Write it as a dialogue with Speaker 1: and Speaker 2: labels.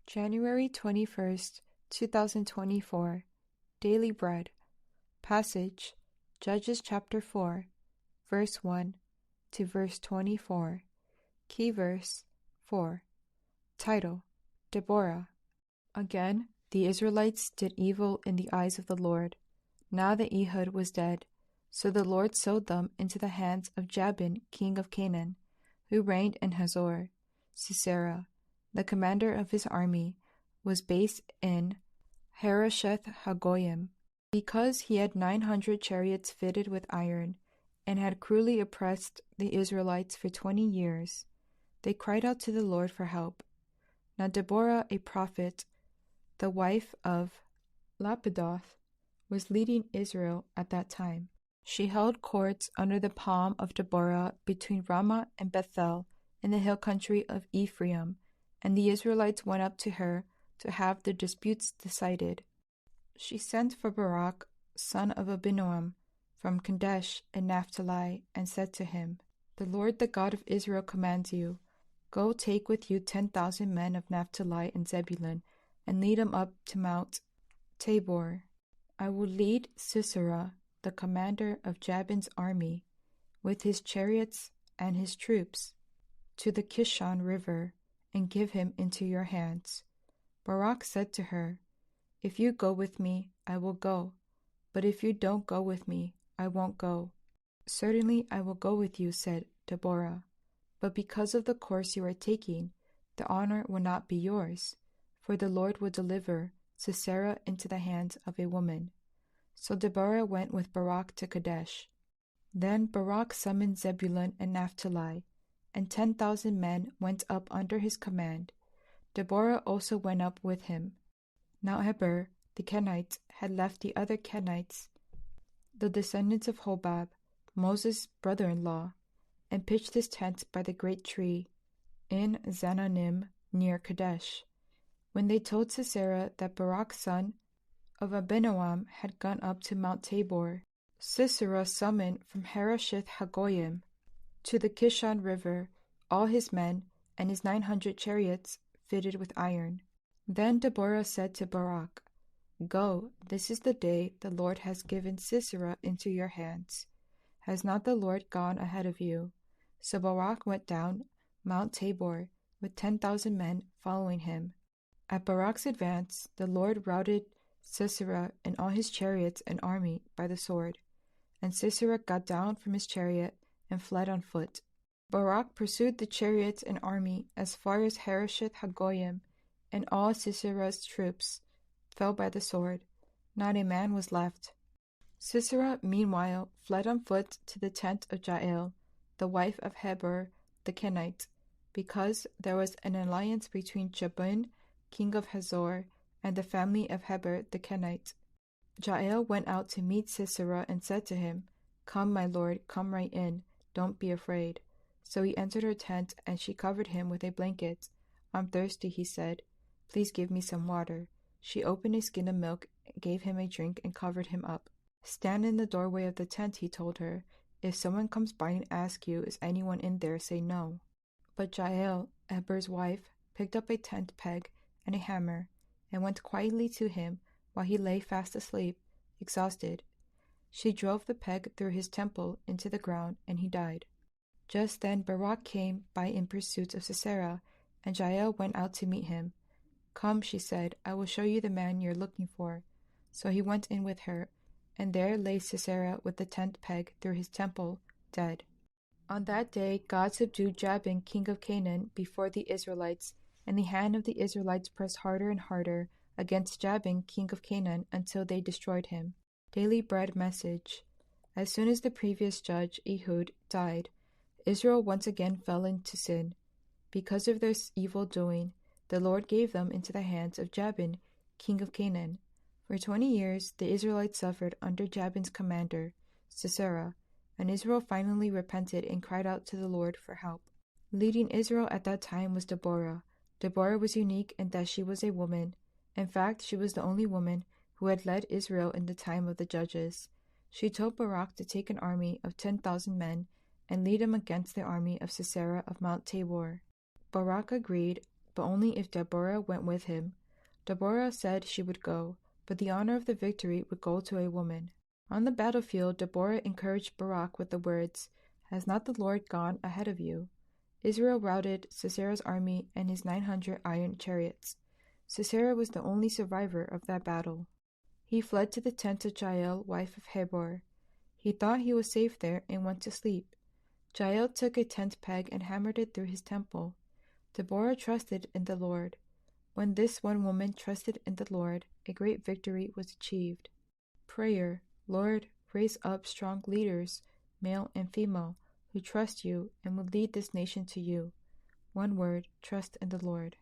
Speaker 1: January 21st, 2024. Daily Bread. Passage, Judges chapter 4, verse 1 to verse 24. Key verse 4. Title, Deborah. Again, the Israelites did evil in the eyes of the Lord. Now that Ehud was dead, so the Lord sold them into the hands of Jabin, king of Canaan, who reigned in Hazor. Sisera, the commander of his army, was based in Harosheth Hagoyim, because he had 900 chariots fitted with iron, and had cruelly oppressed the Israelites for 20 years. They cried out to the Lord for help. Now Deborah, a prophet, the wife of Lapidoth, was leading Israel at that time. She held courts under the palm of Deborah between Ramah and Bethel in the hill country of Ephraim, and the Israelites went up to her to have their disputes decided. She sent for Barak, son of Abinoam, from Kadesh in Naphtali, and said to him, "The Lord, the God of Israel, commands you, go take with you 10,000 men of Naphtali and Zebulun, and lead them up to Mount Tabor. I will lead Sisera, the commander of Jabin's army, with his chariots and his troops, to the Kishon River, and give him into your hands." Barak said to her, "If you go with me, I will go, but if you don't go with me, I won't go." "Certainly I will go with you," said Deborah, "but because of the course you are taking, the honor will not be yours, for the Lord will deliver Sisera into the hands of a woman." So Deborah went with Barak to Kadesh. Then Barak summoned Zebulun and Naphtali, and 10,000 men went up under his command. Deborah also went up with him. Now Heber, the Kenite, had left the other Kenites, the descendants of Hobab, Moses' brother-in-law, and pitched his tent by the great tree in Zananim near Kadesh. When they told Sisera that Barak, son of Abinoam, had gone up to Mount Tabor, Sisera summoned from Harosheth Hagoyim to the Kishon River all his men and his 900 chariots fitted with iron. Then Deborah said to Barak, "Go, this is the day the Lord has given Sisera into your hands. Has not the Lord gone ahead of you?" So Barak went down Mount Tabor with 10,000 men following him. At Barak's advance, the Lord routed Sisera and all his chariots and army by the sword, and Sisera got down from his chariot and fled on foot. Barak pursued the chariots and army as far as Harosheth Hagoyim, and all Sisera's troops fell by the sword. Not a man was left. Sisera, meanwhile, fled on foot to the tent of Jael, the wife of Heber the Kenite, because there was an alliance between Jabin, king of Hazor, and the family of Heber the Kenite. Jael went out to meet Sisera and said to him, "Come, my lord, come right in. Don't be afraid." So he entered her tent, and she covered him with a blanket. "I'm thirsty," he said. "Please give me some water." She opened a skin of milk, gave him a drink, and covered him up. "Stand in the doorway of the tent," he told her. "If someone comes by and asks you, 'Is anyone in there?' say no." But Jael, Heber's wife, picked up a tent peg and a hammer, and went quietly to him while he lay fast asleep, exhausted. She drove the peg through his temple into the ground, and he died. Just then Barak came by in pursuit of Sisera, and Jael went out to meet him. "Come," she said, "I will show you the man you're looking for." So he went in with her, and there lay Sisera with the tent peg through his temple, dead. On that day God subdued Jabin, king of Canaan, before the Israelites, and the hand of the Israelites pressed harder and harder against Jabin, king of Canaan, until they destroyed him. Daily Bread message. As soon as the previous judge, Ehud, died, Israel once again fell into sin. Because of their evil doing, the Lord gave them into the hands of Jabin, king of Canaan. For 20 years, the Israelites suffered under Jabin's commander, Sisera, and Israel finally repented and cried out to the Lord for help. Leading Israel at that time was Deborah. Deborah was unique in that she was a woman. In fact, she was the only woman who had led Israel in the time of the judges. She told Barak to take an army of 10,000 men and lead them against the army of Sisera of Mount Tabor. Barak agreed, but only if Deborah went with him. Deborah said she would go, but the honor of the victory would go to a woman. On the battlefield, Deborah encouraged Barak with the words, "Has not the Lord gone ahead of you?" Israel routed Sisera's army and his 900 iron chariots. Sisera was the only survivor of that battle. He fled to the tent of Jael, wife of Hebor. He thought he was safe there and went to sleep. Jael took a tent peg and hammered it through his temple. Deborah trusted in the Lord. When this one woman trusted in the Lord, a great victory was achieved. Prayer. Lord, raise up strong leaders, male and female, who trust you and will lead this nation to you. One word, trust in the Lord.